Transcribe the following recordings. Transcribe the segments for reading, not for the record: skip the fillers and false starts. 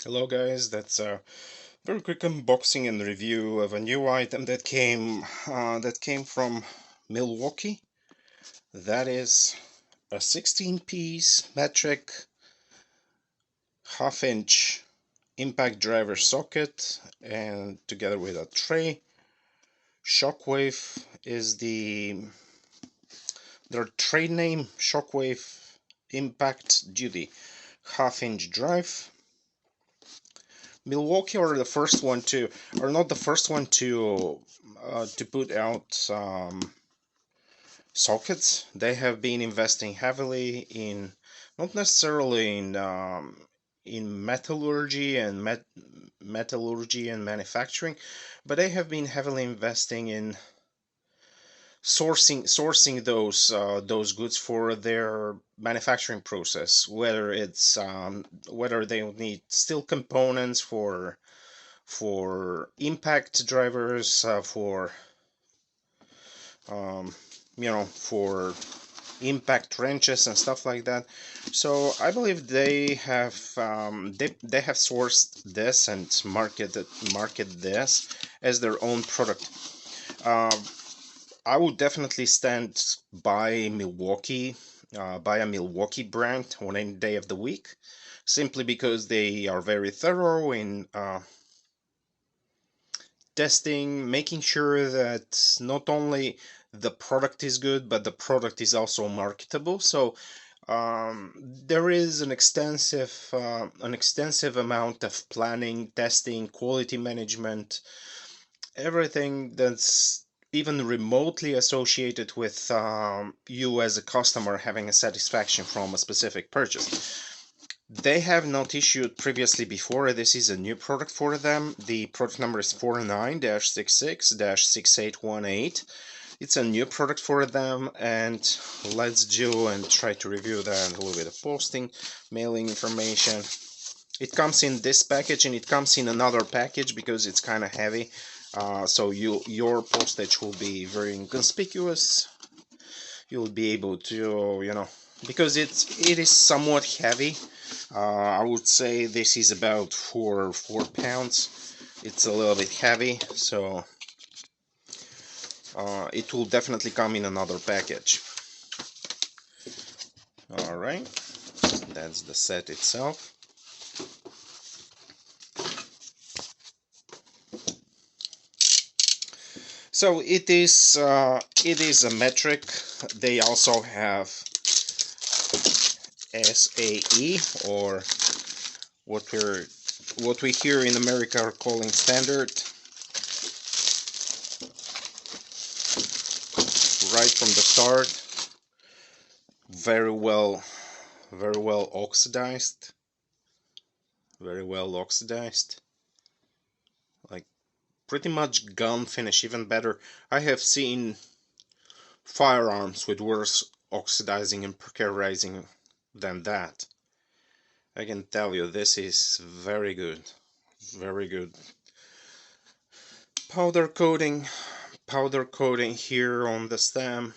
Hello guys, that's a very quick unboxing and review of a new item that came from Milwaukee. That is a 16-piece metric half-inch impact driver socket, and together with a tray. Shockwave is their trade name. Shockwave Impact Duty half-inch drive. Milwaukee are not the first one to put out sockets. They have been investing heavily in, not necessarily in metallurgy and manufacturing, but they have been heavily investing in sourcing those goods for their manufacturing process, whether they need steel components for impact drivers, um, for impact wrenches and stuff like that. So I believe they have sourced this and market this as their own product. Uh, I would definitely stand by by a Milwaukee brand on any day of the week, simply because they are very thorough in testing, making sure that not only the product is good, but the product is also marketable. So there is an extensive amount of planning, testing, quality management, everything that's even remotely associated with you as a customer having a satisfaction from a specific purchase. They have not issued previously before. This is a new product for them. The product number is 49-66-6818. It's a new product for them, and let's do and try to review that. A little bit of posting, mailing information. It comes in this package, and it comes in another package because it's kind of heavy. So your postage will be very inconspicuous. You'll be able to, because it is somewhat heavy. I would say this is about 4 pounds. It's a little bit heavy, so it will definitely come in another package. All right, that's the set itself. So it is a metric. They also have SAE, or what we here in America are calling standard. Right from the start, very well oxidized, like pretty much gun finish, even better. I have seen firearms with worse oxidizing and precarizing than that. I can tell you this is very good. Powder coating here on the stem,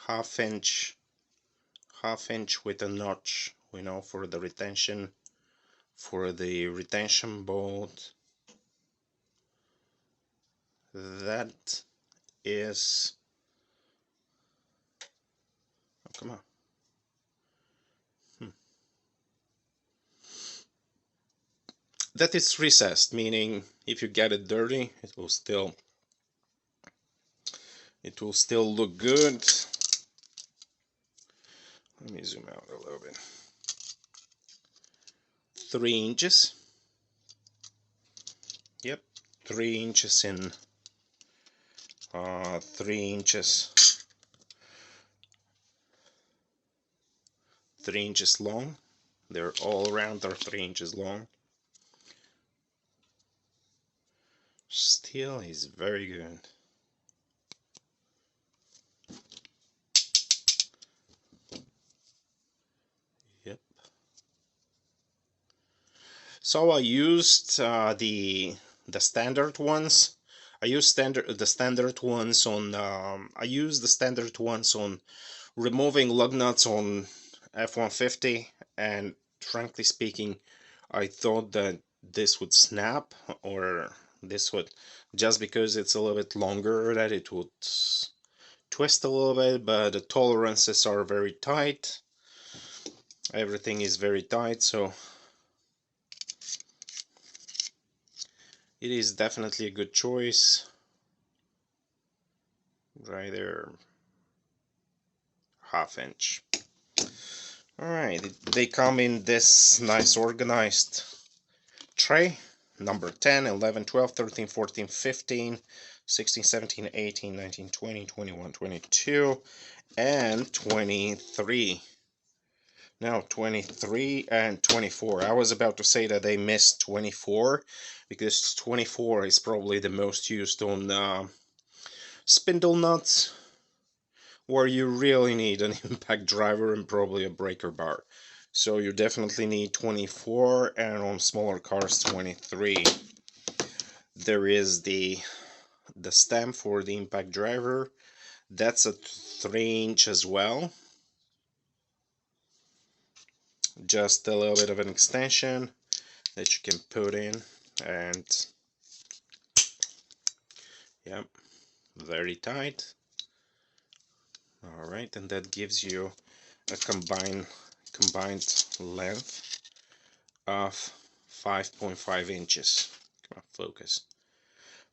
half inch with a notch, for the retention bolt. That is, oh, come on. That is recessed, meaning if you get it dirty, it will still look good. Let me zoom out a little bit. 3 inches. Yep, 3 inches in 3 inches 3 inches long. They're all around are 3 inches long. Steel is very good. Yep. So I used the standard ones. I used the standard ones on removing lug nuts on F-150, and frankly speaking, I thought that this would snap, or this would, just because it's a little bit longer, that it would twist a little bit, but the tolerances are very tight. Everything is very tight, so it is definitely a good choice. Right there, ½ inch. Alright, they come in this nice organized tray. Number 10, 11, 12, 13, 14, 15, 16, 17, 18, 19, 20, 21, 22, and 23. Now 23 and 24. I was about to say that they missed 24, because 24 is probably the most used on spindle nuts, where you really need an impact driver and probably a breaker bar. So you definitely need 24, and on smaller cars 23. There is the stem for the impact driver. That's a 3" as well. Just a little bit of an extension that you can put in, and yep, very tight. Alright, and that gives you a combined length of 5.5 inches. Come on, focus.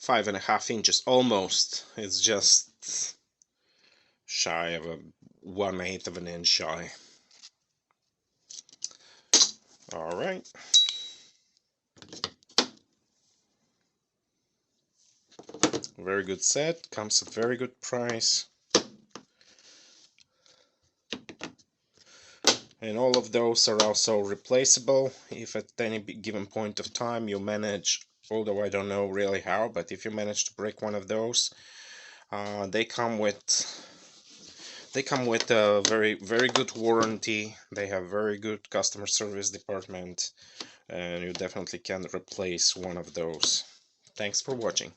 5.5 inches almost. It's just shy of a 1/8 of an inch shy. Alright. Very good set, comes at very good price. And all of those are also replaceable if at any given point of time you manage, although I don't know really how, but if you manage to break one of those, they come with a very good warranty. They have very good customer service department, and you definitely can replace one of those. Thanks for watching.